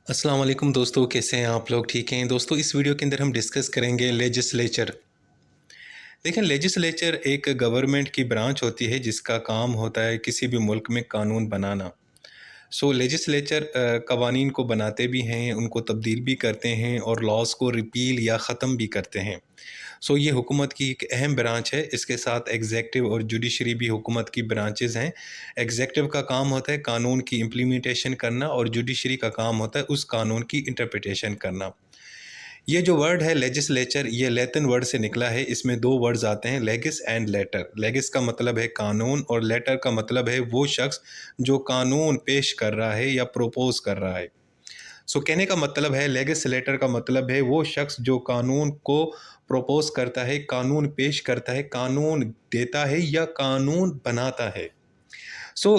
अस्सलाम वालेकुम दोस्तों, कैसे हैं आप लोग? ठीक हैं दोस्तों। इस वीडियो के अंदर हम डिस्कस करेंगे लेजिस्लेचर। देखें, लेजिस्लेचर एक गवर्नमेंट की ब्रांच होती है जिसका काम होता है किसी भी मुल्क में कानून बनाना। लेजिस्लेचर कवानीन को बनाते भी हैं, उनको तब्दील भी करते हैं और लॉज़ को रिपील या ख़त्म भी करते हैं। ये हुकूमत की एक अहम ब्रांच है। इसके साथ एग्जेक्टिव और जुडिशरी भी हुकूमत की ब्रांचेज़ हैं। एग्जेक्टिव का काम होता है कानून की इम्प्लीमेंटेशन करना और जुडिशरी का काम होता है उस कानून की इंटरप्रिटेशन करना। ये जो वर्ड है लेजिस्लेचर, ये लैटिन वर्ड से निकला है। इसमें दो वर्ड्स आते हैं, लेगिस एंड लेटर। लेगिस का मतलब है कानून और लेटर का मतलब है वो शख्स जो कानून पेश कर रहा है या प्रोपोज कर रहा है। कहने का मतलब है, लेगिस्लेटर का मतलब है वो शख्स जो कानून को प्रोपोज करता है, कानून पेश करता है, कानून देता है या कानून बनाता है।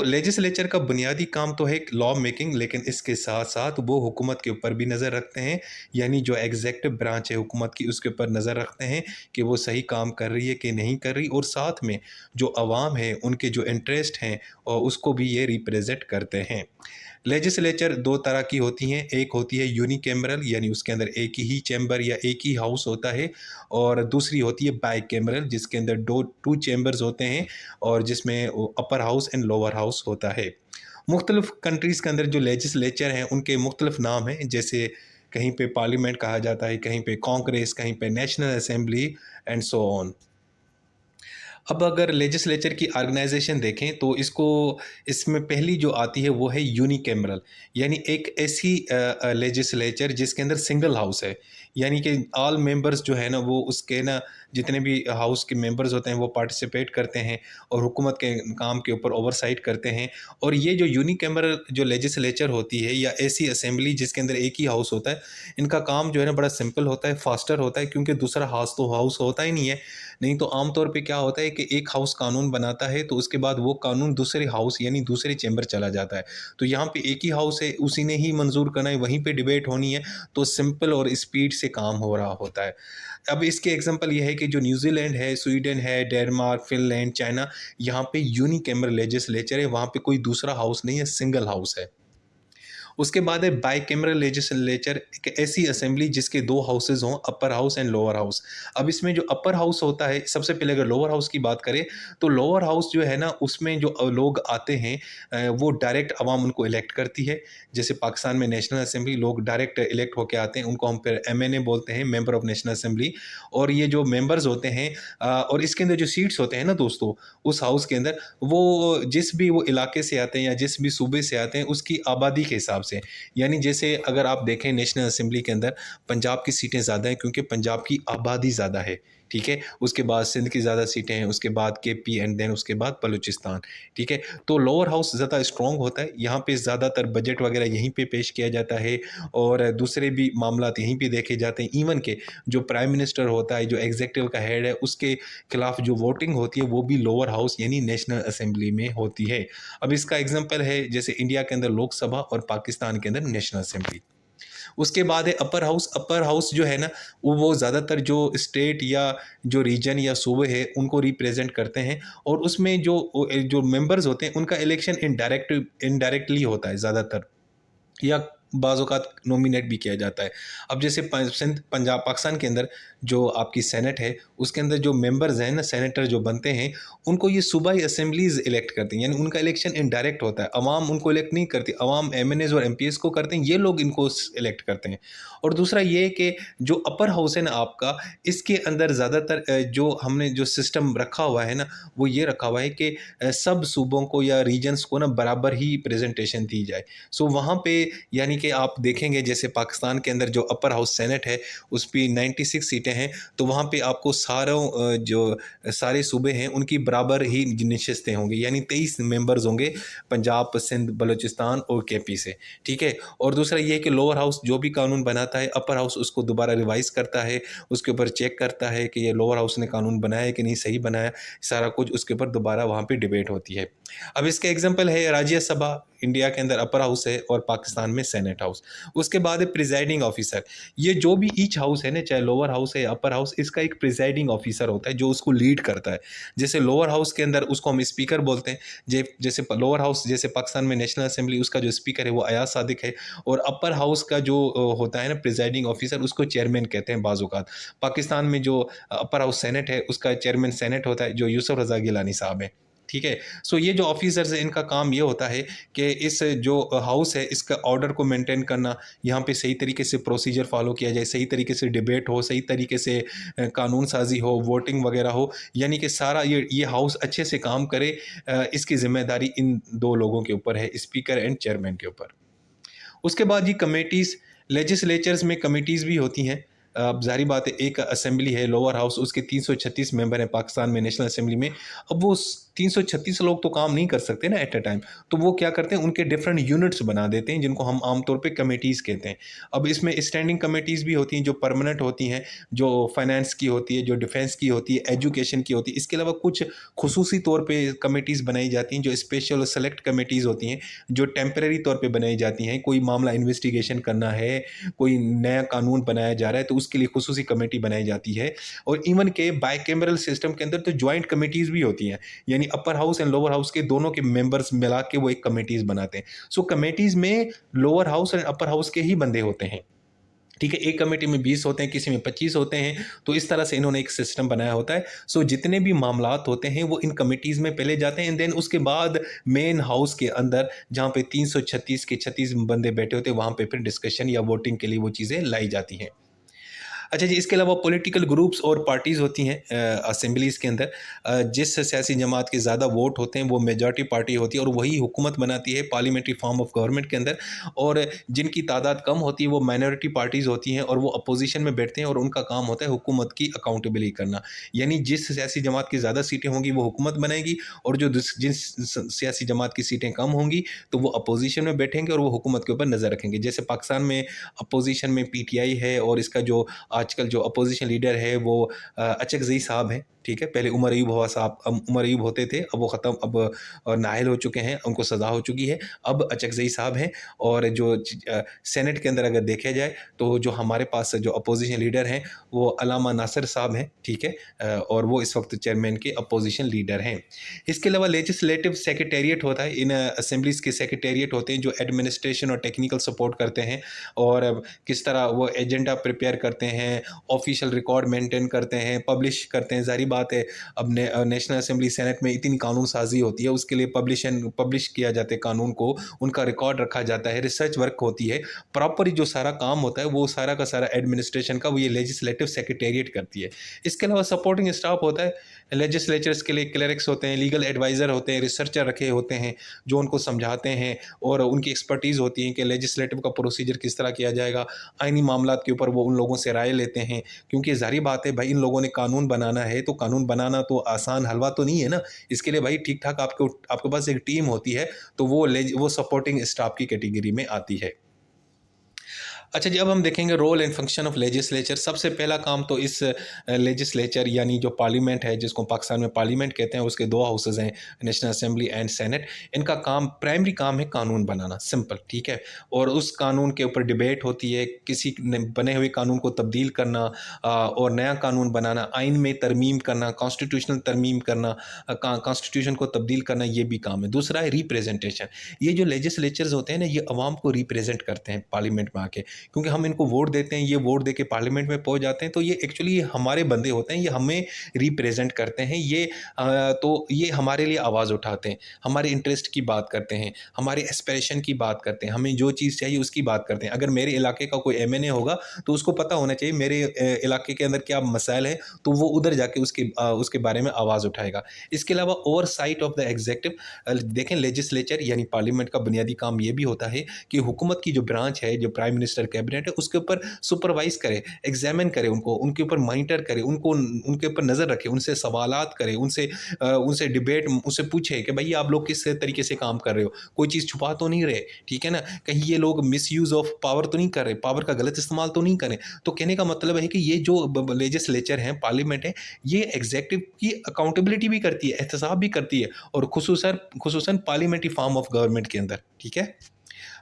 लेजिस्लेचर का बुनियादी काम तो है लॉ मेकिंग, लेकिन इसके साथ साथ वो हुकूमत के ऊपर भी नज़र रखते हैं। यानी जो एग्जेक्टिव ब्रांच है हुकूमत की, उसके ऊपर नज़र रखते हैं कि वो सही काम कर रही है कि नहीं कर रही, और साथ में जो अवाम है उनके जो इंटरेस्ट हैं और उसको भी ये रिप्रेजेंट करते हैं। लेजिस्लेचर दो तरह की होती हैं। एक होती है यूनिकैमरल, यानी उसके अंदर एक ही चैम्बर या एक ही हाउस होता है, और दूसरी होती है बाइकैमरल जिसके अंदर दो टू चैम्बर्स होते हैं और जिसमें upper house and lower house होता है। मुख्तलिफ कंट्रीज़ के अंदर जो लेजिस्लेचर हैं उनके मुख्तलिफ नाम हैं। जैसे कहीं पे पार्लियामेंट कहा जाता है, कहीं पे कांग्रेस, कहीं पे national assembly and so on. अब अगर लेजिस्लेचर की ऑर्गेनाइजेशन देखें तो इसमें पहली जो आती है वो है यूनिकैमरल, यानी एक ऐसी लेजिस्लेचर जिसके अंदर सिंगल हाउस है। यानी कि ऑल मेंबर्स जो है ना, वो उसके ना जितने भी हाउस के मेंबर्स होते हैं वो पार्टिसिपेट करते हैं और हुकूमत के काम के ऊपर ओवरसाइट करते हैं। और ये जो यूनिकैमरल जो लेजिस्लेचर होती है या ऐसी असेंबली जिसके अंदर एक ही हाउस होता है, इनका काम जो है ना बड़ा सिंपल होता है, फास्टर होता है, क्योंकि दूसरा हाउस होता ही नहीं है। नहीं तो आम तौर पे क्या होता है कि एक हाउस कानून बनाता है तो उसके बाद वो कानून दूसरे हाउस यानी दूसरे चैम्बर चला जाता है। तो यहाँ पे एक ही हाउस है, उसी ने ही मंजूर करना है, वहीं पे डिबेट होनी है, तो सिंपल और स्पीड से काम हो रहा होता है। अब इसके एग्जांपल ये है कि जो न्यूजीलैंड है, स्वीडन है, डेनमार्क, फिनलैंड, चाइना, यहाँ पे यूनिकैमरल लेजिस्लेचर है, वहाँ पे कोई दूसरा हाउस नहीं है, सिंगल हाउस है। उसके बाद है बाइकैमरल लेजिस्लेचर, एक ऐसी असेंबली जिसके दो हाउसेज हों, upper house and lower house. अब इसमें जो अपर हाउस होता है, सबसे पहले अगर लोअर हाउस की बात करें तो लोअर हाउस जो है ना उसमें जो लोग आते हैं, वो डायरेक्ट आवाम उनको इलेक्ट करती है। जैसे पाकिस्तान में नेशनल असेंबली लोग डायरेक्ट इलेक्ट होकर आते हैं, उनको हम फिर एमएनए बोलते हैं, मेंबर ऑफ नेशनल असेंबली। और ये जो मेंबर्स होते हैं और इसके अंदर जो सीट्स होते हैं ना दोस्तों, उस हाउस के अंदर, वो जिस भी वो इलाके से आते हैं या जिस भी सूबे से आते हैं उसकी आबादी के हिसाब से। यानी जैसे अगर आप देखें नेशनल असेंबली के अंदर पंजाब की सीटें ज़्यादा हैं क्योंकि पंजाब की आबादी ज़्यादा है, ठीक है। उसके बाद सिंध की ज़्यादा सीटें हैं, उसके बाद केपी एंड देन उसके बाद बलूचिस्तान, ठीक है। तो लोअर हाउस ज़्यादा स्ट्रॉन्ग होता है, यहाँ पे ज़्यादातर बजट वगैरह यहीं पे पेश किया जाता है और दूसरे भी मामलात यहीं पे देखे जाते हैं। इवन के जो प्राइम मिनिस्टर होता है, जो एग्जीक्यूटिव का हेड है, उसके खिलाफ जो वोटिंग होती है वो भी लोअर हाउस यानी नेशनल असेंबली में होती है। अब इसका एग्जांपल है जैसे इंडिया के अंदर लोकसभा और पाकिस्तान के अंदर नेशनल असेंबली। उसके बाद है अपर हाउस। अपर हाउस जो है ना, वो ज़्यादातर जो स्टेट या जो रीजन या सूबे है उनको रिप्रेजेंट करते हैं, और उसमें जो मेंबर्स होते हैं उनका इलेक्शन इनडायरेक्टली होता है ज़्यादातर, या बाज़ औक़ात नॉमिनेट भी किया जाता है। अब जैसे सिंध पंजाब पाकिस्तान के अंदर जो आपकी सेनेट है, उसके अंदर जो मेंबर्स हैं ना, सेनेटर जो बनते हैं, उनको ये सूबाई असेंबलीज़ इलेक्ट करती हैं, यानी उनका इलेक्शन इनडायरेक्ट होता है। अवाम उनको इलेक्ट नहीं करती, अवाम एमएनएज़ और एमपीएस को करते हैं, ये लोग इनको इलेक्ट करते हैं। और दूसरा ये है कि जो अपर हाउस है ना आपका, इसके अंदर ज़्यादातर जो हमने जो सिस्टम रखा हुआ है ना, वो ये रखा हुआ है कि सब सूबों को या रीजन्स को ना बराबर ही प्रेजेंटेशन दी जाए। वहाँ पे यानी कि आप देखेंगे जैसे पाकिस्तान के अंदर जो अपर हाउस सेनेट है उस पे 96 सीटें हैं, तो वहाँ पे आपको जो सारे सूबे हैं उनकी बराबर ही नशिस्तें होंगी, यानी 23 मेंबर्स होंगे पंजाब, सिंध, बलूचिस्तान और केपी से, ठीक है। और दूसरा ये है कि लोअर हाउस जो भी कानून बनाता है, अपर हाउस उसको दोबारा रिवाइज करता है, उसके ऊपर चेक करता है कि ये लोअर हाउस ने कानून बनाया है कि नहीं, सही बनाया, सारा कुछ उसके ऊपर दोबारा वहाँ पे डिबेट होती है। अब इसका एग्जाम्पल है राज्यसभा। इंडिया के अंदर अपर हाउस है और पाकिस्तान में सेनेट हाउस। उसके बाद है प्रिजाइडिंग ऑफिसर। ये जो भी ईच हाउस है ना, चाहे लोअर हाउस है या अपर हाउस, इसका एक प्रिजाइडिंग ऑफिसर होता है जो उसको लीड करता है। जैसे लोअर हाउस के अंदर उसको हम स्पीकर बोलते हैं। जैसे लोअर हाउस, जैसे पाकिस्तान में नेशनल असेंबली, उसका जो स्पीकर है वो अयाज सादिक है। और अपर हाउस का जो होता है ना प्रिजाइडिंग ऑफिसर, उसको चेयरमैन कहते हैं बाज़-औक़ात। पाकिस्तान में जो अपर हाउस सेनेट है, उसका चेयरमैन सेनेट होता है जो यूसुफ रज़ा गिलानी साहब हैं। ठीक है? सो ये जो ऑफिसर्स हैं, इनका काम ये होता है कि इस जो हाउस है, इसका ऑर्डर को मेंटेन करना, यहाँ पे सही तरीके से प्रोसीजर फॉलो किया जाए, सही तरीके से डिबेट हो, सही तरीके से कानून साज़ी हो, वोटिंग वगैरह हो, यानी कि सारा ये हाउस अच्छे से काम करे। इसकी ज़िम्मेदारी इन 2 लोगों के ऊपर है, स्पीकर एंड चेयरमैन के ऊपर। उसके बाद जी कमेटीज़, लेजिस्लेचर्स में कमेटीज़ भी होती हैं। अब ज़ाहिर बात है, एक असेंबली है लोअर हाउस, उसके 336 मेंबर हैं पाकिस्तान में नेशनल असेंबली में। अब वो 336 लोग तो काम नहीं कर सकते ना एट अ टाइम, तो वो क्या करते हैं, उनके डिफरेंट यूनिट्स बना देते हैं जिनको हम आमतौर पे कमेटीज़ कहते हैं। अब इसमें स्टैंडिंग कमेटीज़ भी होती हैं जो परमानेंट होती हैं, जो फाइनेंस की होती है, जो डिफेंस की होती है, एजुकेशन की होती है। इसके अलावा कुछ खुसूसी तौर पे कमेटीज़ बनाई जाती हैं जो स्पेशल और सेलेक्ट कमेटीज़ होती हैं, जो टेम्परेरी तौर पे बनाई जाती हैं। कोई मामला इन्वेस्टिगेशन करना है, कोई नया कानून बनाया जा रहा है, तो उसके लिए खुसूसी कमेटी बनाई जाती है। और इवन के बाइकैमरल सिस्टम के अंदर तो जॉइंट कमेटीज़ भी होती हैं, यानी upper house and lower house के दोनों के मेंबर्स मिला के वो एक कमेटीज़ बनाते हैं। सो कमेटीज़ में lower house and upper house के ही बंदे होते हैं। ठीक है? एक कमेटी में 20 होते हैं, किसी में 25 होते हैं, तो इस तरह से इन्होंने एक सिस्टम बनाया होता है। सो जितने भी मामलात होते हैं वो इन कमिटीज़ में पहले जाते हैं, एंड देन उसके बाद मेन हाउस के अंदर, जहाँ पे 336 के 36 बंदे बैठे होते हैं, वहाँ पे फिर डिस्कशन या वोटिंग के लिए वो चीज़ें लाई जाती हैं। अच्छा जी, इसके अलावा पॉलिटिकल ग्रुप्स और पार्टीज़ होती हैं असेंबलीज़ के अंदर। जिस सियासी जमात के ज़्यादा वोट होते हैं वो मेजॉरिटी पार्टी होती है और वही हुकूमत बनाती है पार्लियामेंट्री फॉर्म ऑफ गवर्नमेंट के अंदर। और जिनकी तादाद कम होती है वो माइनॉरिटी पार्टीज़ होती हैं और वो अपोजिशन में बैठते हैं और उनका काम होता है हुकूमत की अकाउंटेबिलिटी करना। यानी जिस सियासी जमात की ज़्यादा सीटें होंगी वो हुकूमत बनाएगी, और जो जिस सियासी जमात की सीटें कम होंगी तो वो अपोजिशन में बैठेंगे और वो हुकूमत के ऊपर नज़र रखेंगे। जैसे पाकिस्तान में अपोजिशन में पीटीआई है, और इसका जो आजकल जो अपोजिशन लीडर है वो अचकज़ई साहब हैं। ठीक है? पहले उमर अयूब हुआ साहब, उमर अयूब होते थे, अब वो ख़त्म, अब नाअहल हो चुके हैं, उनको सज़ा हो चुकी है। अब अचकज़ई साहब हैं। और जो सेनेट के अंदर अगर देखा जाए तो जो हमारे पास जो अपोजिशन लीडर हैं वो अलामा नासिर साहब हैं। ठीक है? और वो इस वक्त चेयरमैन के अपोजिशन लीडर हैं। इसके अलावा लेजिस्लेटिव सेक्रेटेरिएट होता है। इन असेंबलीज़ के सेक्रेटेरिएट होते हैं जो एडमिनिस्ट्रेशन और टेक्निकल सपोर्ट करते हैं, और किस तरह वो एजेंडा प्रिपेयर करते हैं, ऑफिशियल रिकॉर्ड मेंटेन करते हैं, पब्लिश करते हैं। ज़ाहिर बात है, अब नेशनल असेंबली सेनेट में इतनी कानून साजी होती है, उसके लिए पब्लिश किया जाता है कानून को, उनका रिकॉर्ड रखा जाता है, रिसर्च वर्क होती है, प्रॉपर जो सारा काम होता है वो सारा का सारा एडमिनिस्ट्रेशन का वो ये लेजिस्लेटिव सेक्रेटेरिएट करती है। इसके अलावा सपोर्टिंग स्टाफ होता है। लेजिस्लेचर्स के लिए क्लरिक्स होते हैं, लीगल एडवाइज़र होते हैं, रिसर्चर रखे होते हैं जो उनको समझाते हैं, और उनकी एक्सपर्टीज़ होती है कि लेजिस्लेटिव का प्रोसीजर किस तरह किया जाएगा। आइनी मामलात के ऊपर वो उन लोगों से राय लेते हैं, क्योंकि ज़ाहिर बात है भाई, इन लोगों ने कानून बनाना है, तो कानून बनाना तो आसान हलवा तो नहीं है ना। इसके लिए भाई ठीक ठाक आपके पास एक टीम होती है, तो वो सपोर्टिंग स्टाफ की कैटेगरी में आती है। अच्छा जी, अब हम देखेंगे role and function of legislature. सबसे पहला काम तो इस लेजिस्लेचर यानी जो पार्लियामेंट है, जिसको पाकिस्तान में पार्लियामेंट कहते हैं, उसके 2 हाउसेज़ हैं, नेशनल असेंबली एंड सेनेट। इनका काम, प्राइमरी काम है कानून बनाना, सिंपल। ठीक है? और उस कानून के ऊपर डिबेट होती है, किसी बने हुए कानून को तब्दील करना, और नया कानून बनाना, आइन में तरमीम करना, कॉन्स्टिट्यूशनल तरमीम करना, कॉन्स्टिट्यूशन को तब्दील करना, ये भी काम है। दूसरा है रिप्रेजेंटेशन। ये जो लेजिस्लेचर्स होते हैं ना, ये अवाम को रिप्रेजेंट करते हैं पार्लियामेंट में आके, क्योंकि हम इनको वोट देते हैं, ये वोट दे के पार्लियामेंट में पहुंच जाते हैं, तो ये एक्चुअली हमारे बंदे होते हैं, ये हमें रिप्रेजेंट करते हैं। तो ये हमारे लिए आवाज़ उठाते हैं, हमारे इंटरेस्ट की बात करते हैं, हमारे एस्पिरेशन की बात करते हैं, हमें जो चीज़ चाहिए उसकी बात करते हैं। अगर मेरे इलाके का कोई एमएनए होगा तो उसको पता होना चाहिए मेरे इलाके के अंदर क्या मसाइल हैं, तो वो उधर जाके उसके बारे में आवाज़ उठाएगा। इसके अलावा ओवरसाइट ऑफ द एग्जीक्यूटिव। देखें, लेजिस्लेचर यानी पार्लियामेंट का बुनियादी काम ये भी होता है कि हुकूमत की जो ब्रांच है, जो प्राइम मिनिस्टर कैबिनेट है उसके ऊपर सुपरवाइज करे, एग्जामिन करे, उनको उनके ऊपर मॉनिटर करे, उनको उनके ऊपर नज़र रखे, उनसे सवालात करे, उनसे डिबेट उनसे पूछे कि भाई आप लोग किस तरीके से काम कर रहे हो, कोई चीज़ छुपा तो नहीं रहे, ठीक है ना, कहीं ये लोग मिस यूज़ ऑफ पावर तो नहीं कर रहे, पावर का गलत इस्तेमाल तो नहीं करें। तो कहने का मतलब है कि ये जो लेजिस्लेचर है, पार्लियामेंट है, ये एग्जीक्यूटिव की अकाउंटेबिलिटी भी करती है, एहतसाब भी करती है, और खुसूसन खुसूसन पार्लियामेंट्री फॉर्म ऑफ गवर्नमेंट के अंदर, ठीक है।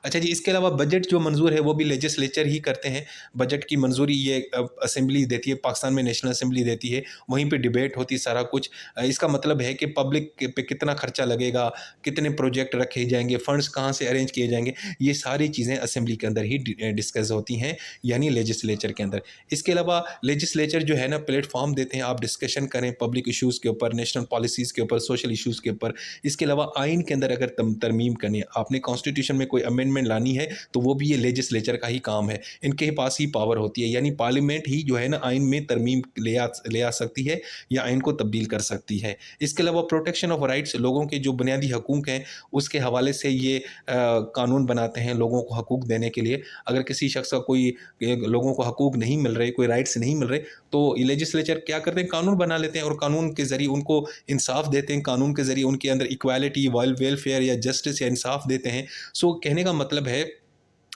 अच्छा जी, इसके अलावा बजट जो मंजूर है वो भी लेजिस्लेचर ही करते हैं। बजट की मंजूरी ये असेंबली देती है, पाकिस्तान में नेशनल असेंबली देती है, वहीं पे डिबेट होती है सारा कुछ। इसका मतलब है कि पब्लिक पे कितना खर्चा लगेगा, कितने प्रोजेक्ट रखे जाएंगे, फंड्स कहाँ से अरेंज किए जाएंगे, ये सारी चीज़ें असेंबली के अंदर ही डिस्कस होती हैं, यानी लेजिस्लेचर के अंदर। इसके अलावा लेजिस्लेचर जो है ना प्लेटफॉर्म देते हैं, आप डिस्कशन करें पब्लिक इशूज़ के ऊपर, नेशनल पॉलिसीज़ के ऊपर, सोशल इशूज़ के ऊपर। इसके अलावा आइन के अंदर अगर तरमीम करनी है, आपने कॉन्स्टिट्यूशन में कोई अमेंडमेंट लानी है, तो वो भी ये लेजिस्लेचर का ही काम है, इनके पास ही पावर होती है, यानी पार्लियामेंट ही जो है ना आइन में तरमीम ले आ सकती है या आइन को तब्दील कर सकती है। इसके अलावा प्रोटेक्शन ऑफ राइट्स, लोगों के जो बुनियादी हकूक़ हैं उसके हवाले से ये कानून बनाते हैं लोगों को हकूक़ देने के लिए। अगर किसी शख्स का कोई लोगों को हकूक़ नहीं मिल रहे, कोई राइट्स नहीं मिल रहे, तो लेजिस्लेचर क्या करते हैं, कानून बना लेते हैं और कानून के ज़रिए उनको इंसाफ देते हैं, कानून के ज़रिए उनके अंदर इक्वालिटी, वेलफेयर या जस्टिस या इंसाफ देते हैं। सो कहने का मतलब है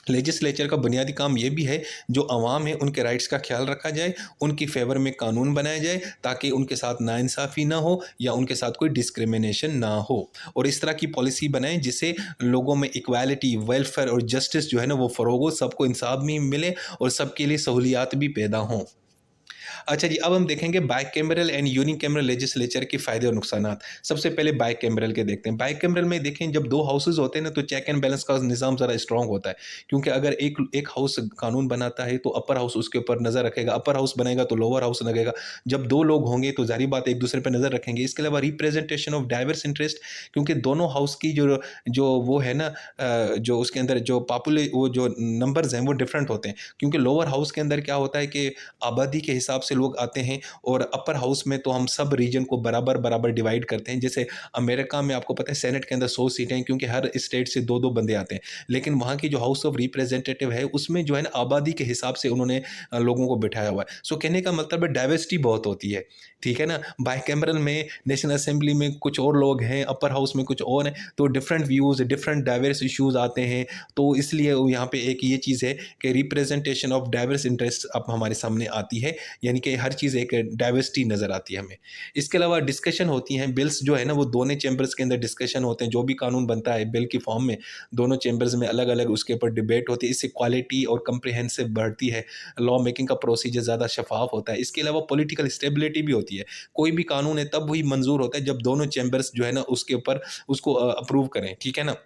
लेजिस्लेचर का बुनियादी काम ये भी है जो अवाम है उनके राइट्स का ख्याल रखा जाए, उनकी फेवर में कानून बनाया जाए ताकि उनके साथ नाइंसाफ़ी ना हो या उनके साथ कोई डिस्क्रिमिनेशन ना हो, और इस तरह की पॉलिसी बनाएं जिससे लोगों में इक्वालिटी, वेलफेयर और जस्टिस जो है ना वो फ़रोग़ हो, सबको इंसाफ भी मिले और सबके लिए सहूलियात भी पैदा हों। अच्छा जी, अब हम देखेंगे बाइकैमरल एंड यूनिकैमरल लेजिस्लेचर के फ़ायदे और नुकसानात। सबसे पहले बाइकैमरल के देखते हैं। बाइकैमरल में देखें जब 2 हाउसेज़ होते हैं ना तो चेक एंड बैलेंस का निज़ाम ज़रा स्ट्रॉन्ग होता है, क्योंकि अगर एक हाउस कानून बनाता है तो अपर हाउस उसके ऊपर नज़र रखेगा, अपर हाउस बनाएगा तो लोअर हाउस लगेगा। जब 2 लोग होंगे तो ज़ाहिर बात है एक-दूसरे पे नज़र रखेंगे। इसके अलावा रिप्रेजेंटेशन ऑफ डाइवर्स इंटरेस्ट, क्योंकि दोनों हाउस की जो जो वो है ना जो उसके अंदर जो वो जो नंबर्स हैं वो डिफरेंट होते हैं, क्योंकि लोअर हाउस के अंदर क्या होता है कि आबादी के हिसाब से लोग आते हैं और अपर हाउस में तो हम सब रीजन को बराबर बराबर डिवाइड करते हैं। जैसे अमेरिका में आपको पता है सेनेट के अंदर 100 सीटें हैं, क्योंकि हर स्टेट से 2-2 बंदे आते हैं, लेकिन वहाँ की जो हाउस ऑफ रिप्रेजेंटेटिव है उसमें जो है ना आबादी के हिसाब से उन्होंने लोगों को बिठाया हुआ है। सो कहने का मतलब है डाइवर्सिटी बहुत होती है, ठीक है ना। बाइकैमरल में नेशनल असेंबली में कुछ और लोग हैं, अपर हाउस में कुछ और हैं, तो different views, different diverse issues आते हैं। तो इसलिए यहाँ पे एक ये चीज़ है कि रिप्रेजेंटेशन ऑफ डाइवर्स इंटरेस्ट अब हमारे सामने आती है, यानी कि हर चीज़ एक डाइवर्सिटी नज़र आती है हमें। इसके अलावा डिस्कशन होती हैं, बिल्स जो है ना वो दोनों चैम्बर्स के अंदर डिस्कशन होते हैं, जो भी कानून बनता है बिल की फॉर्म में दोनों चैम्बर्स में अलग अलग उसके ऊपर डिबेट होती है। इससे क्वालिटी और कंप्रिहेंसिव बढ़ती है, लॉ मेकिंग का प्रोसीजर ज़्यादा शफाफ होता है। इसके अलावा पॉलिटिकल स्टेबिलिटी भी होती है। कोई भी कानून है तब वही मंजूर होता है जब दोनों चैम्बर्स जो है ना उसके ऊपर उसको अप्रूव करें, ठीक है ना।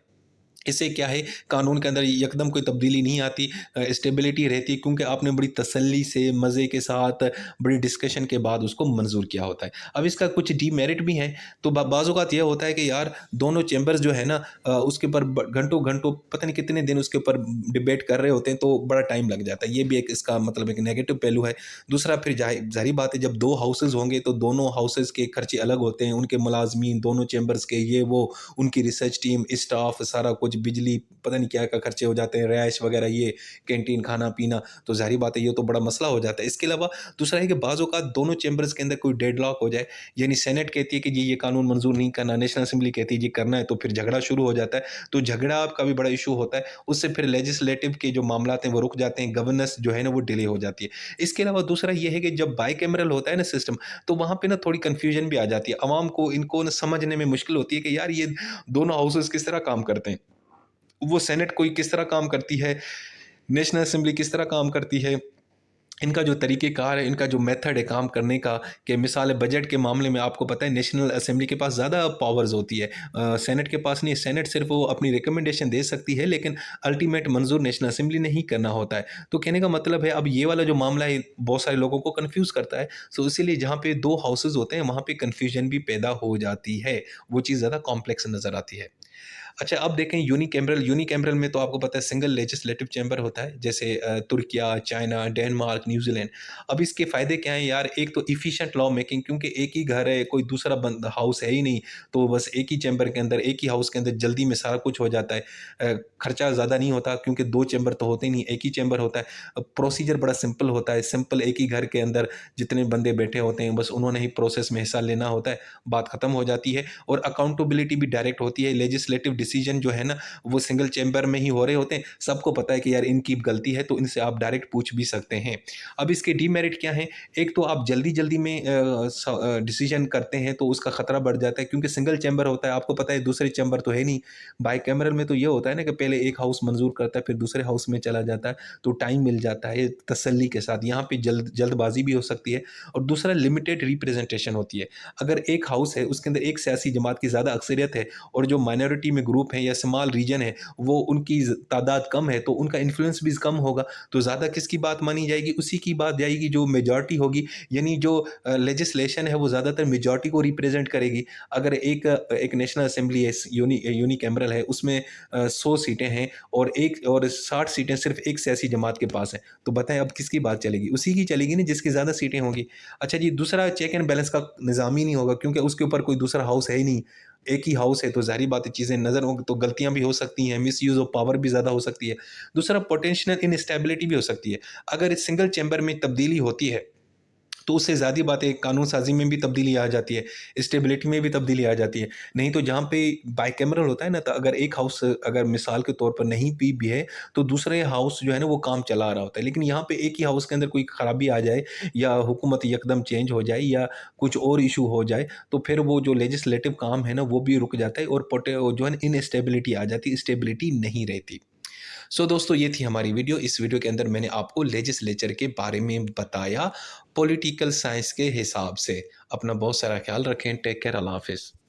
इससे क्या है, कानून के अंदर एकदम कोई तब्दीली नहीं आती, स्टेबिलिटी रहती है, क्योंकि आपने बड़ी तसल्ली से मज़े के साथ बड़ी डिस्कशन के बाद उसको मंजूर किया होता है। अब इसका कुछ डीमेरिट भी है, तो बाज़ औक़ात यह होता है कि यार दोनों चैम्बर्स जो है ना उसके ऊपर घंटों घंटों पता नहीं कितने दिन उसके ऊपर डिबेट कर रहे होते हैं, तो बड़ा टाइम लग जाता है। ये भी एक इसका मतलब एक नेगेटिव पहलू है। दूसरा फिर ज़ाहिर बात है जब 2 हाउसेज़ होंगे तो दोनों हाउसेज़ के खर्चे अलग होते हैं, उनके मुलाज़मीन दोनों चैम्बर्स के, ये वो उनकी रिसर्च टीम, स्टाफ, सारा कुछ, बिजली, पता नहीं क्या-क्या खर्चे हो जाते हैं, रिहाइश वगैरह, ये कैंटीन, खाना-पीना, तो ज़ाहिर बात है ये तो बड़ा मसला हो जाता है। इसके अलावा दूसरा है कि बाज़ औक़ात दोनों चैम्बर्स के अंदर कोई डेडलॉक हो जाए, यानी सेनेट कहती है कि जी ये कानून मंजूर नहीं करना, नेशनल असेंबली कहती है जी करना है, तो फिर झगड़ा शुरू हो जाता है। तो झगड़ा का भी बड़ा इशू होता है, उससे फिर लेजिस्लेटिव के जो मामलात हैं वो रुक जाते हैं, गवर्नेंस जो है ना वो डिले हो जाती है। इसके अलावा दूसरा ये है कि जब बाइकैमरल होता है ना सिस्टम, तो वहाँ पे ना थोड़ी कन्फ्यूजन भी आ जाती है। अवाम को इनको ना समझने में मुश्किल होती है कि यार ये दोनों हाउसेज़ किस तरह काम करते हैं। वो सेनेट कोई किस तरह काम करती है, नेशनल असेंबली किस तरह काम करती है, इनका जो तरीक़ेकार है, इनका जो मेथड है काम करने का, कि मिसाल बजट के मामले में आपको पता है नेशनल असेंबली के पास ज़्यादा पावर्स होती है, सेनेट के पास नहीं है। सेनेट सिर्फ वो अपनी रिकमेंडेशन दे सकती है, लेकिन अल्टीमेट मंजूर नेशनल असेंबली ने ही करना होता है। तो कहने का मतलब है अब ये वाला जो मामला है बहुत सारे लोगों को कन्फ्यूज़ करता है। सो इसीलिए जहाँ पे 2 हाउसेज़ होते हैं वहाँ पे कन्फ्यूजन भी पैदा हो जाती है, वो चीज़ ज़्यादा कॉम्प्लेक्स नज़र आती है। अच्छा, अब देखें यूनिकैमरल में तो आपको पता है सिंगल लेजिस्लेटिव चैम्बर होता है, जैसे तुर्किया, चाइना, डेनमार्क, न्यूज़ीलैंड। अब इसके फ़ायदे क्या हैं यार? एक तो एफिशिएंट लॉ मेकिंग, क्योंकि एक ही घर है, कोई दूसरा बंद हाउस है ही नहीं, तो बस एक ही चैम्बर के अंदर, एक ही हाउस के अंदर जल्दी में सारा कुछ हो जाता है। खर्चा ज़्यादा नहीं होता क्योंकि 2 चैम्बर तो होते ही नहीं, एक ही चैम्बर होता है। प्रोसीजर बड़ा सिंपल होता है, सिंपल एक ही घर के अंदर जितने बंदे बैठे होते हैं, बस उन्होंने ही प्रोसेस में हिस्सा लेना होता है, बात खत्म हो जाती है। और अकाउंटेबिलिटी भी डायरेक्ट होती है। लेजिस्लेटिव डिसीजन जो है ना, वो सिंगल चैम्बर में ही हो रहे होते हैं। सबको पता है कि यार इनकी गलती है, तो इनसे आप डायरेक्ट पूछ भी सकते हैं। अब इसके डीमेरिट क्या हैं? एक तो आप जल्दी-जल्दी में डिसीजन करते हैं तो उसका खतरा बढ़ जाता है, क्योंकि सिंगल चैम्बर होता है, आपको पता है दूसरे चैम्बर तो है नहीं। बाइकैमरल में तो ये होता है ना कि पहले एक हाउस मंजूर करता है, फिर दूसरे हाउस में चला जाता है, तो टाइम मिल जाता है तसल्ली के साथ। यहाँ पे जल्दबाजी भी हो सकती है। और दूसरा, लिमिटेड रिप्रेजेंटेशन होती है। अगर एक हाउस है, उसके अंदर एक सियासी जमात की ज़्यादा अक्सरियत है, और जो माइनॉरिटी में ग्रुप है या स्मॉल रीजन है, वो उनकी तादाद कम है, तो उनका इन्फ्लुएंस भी कम होगा। तो ज़्यादा किसकी बात मानी जाएगी? उसी की बात जाएगी जो मेजॉरिटी होगी। यानी जो लेजिस्लेशन है वो ज़्यादातर मेजॉरिटी को रिप्रेजेंट करेगी। अगर एक नेशनल असेंबली है, यूनिकैमरल है, उसमें 100 सीटें हैं, और 60 सीटें सिर्फ एक सियासी जमात के पास हैं, तो बताएं अब किसकी बात चलेगी? उसी की चलेगी ना जिसकी ज़्यादा सीटें होंगी। अच्छा जी, दूसरा, चेक एंड बैलेंस का निज़ाम ही नहीं होगा, क्योंकि उसके ऊपर कोई दूसरा हाउस है ही नहीं। एक ही हाउस है, तो ज़ाहिर बात है चीज़ें नज़र होंगी तो गलतियाँ भी हो सकती हैं, मिसयूज़ ऑफ पावर भी ज़्यादा हो सकती है। दूसरा, पोटेंशियल इनस्टेबिलिटी भी हो सकती है। अगर इस सिंगल चैम्बर में तब्दीली होती है, तो उससे ज़्यादा बात है, कानून साज़ी में भी तब्दीली आ जाती है, स्टेबिलिटी में भी तब्दीली आ जाती है। नहीं तो जहाँ पे बाइकैमरल होता है ना, तो अगर एक हाउस अगर मिसाल के तौर पर नहीं भी है, तो दूसरे हाउस जो है ना वो काम चला रहा होता है। लेकिन यहाँ पे एक ही हाउस के अंदर कोई खराबी आ जाए, या हुकूमत यकदम चेंज हो जाए, या कुछ और इशू हो जाए, तो फिर वो जो लेजिस्लेटिव काम है ना वो भी रुक जाता है, और जो है ना इनस्टेबिलिटी आ जाती है, स्टेबिलिटी नहीं रहती। सो दोस्तों, ये थी हमारी वीडियो। इस वीडियो के अंदर मैंने आपको लेजिस्लेचर के बारे में बताया, पॉलिटिकल साइंस के हिसाब से। अपना बहुत सारा ख्याल रखें। Take care. अल्लाह हाफ़िज़।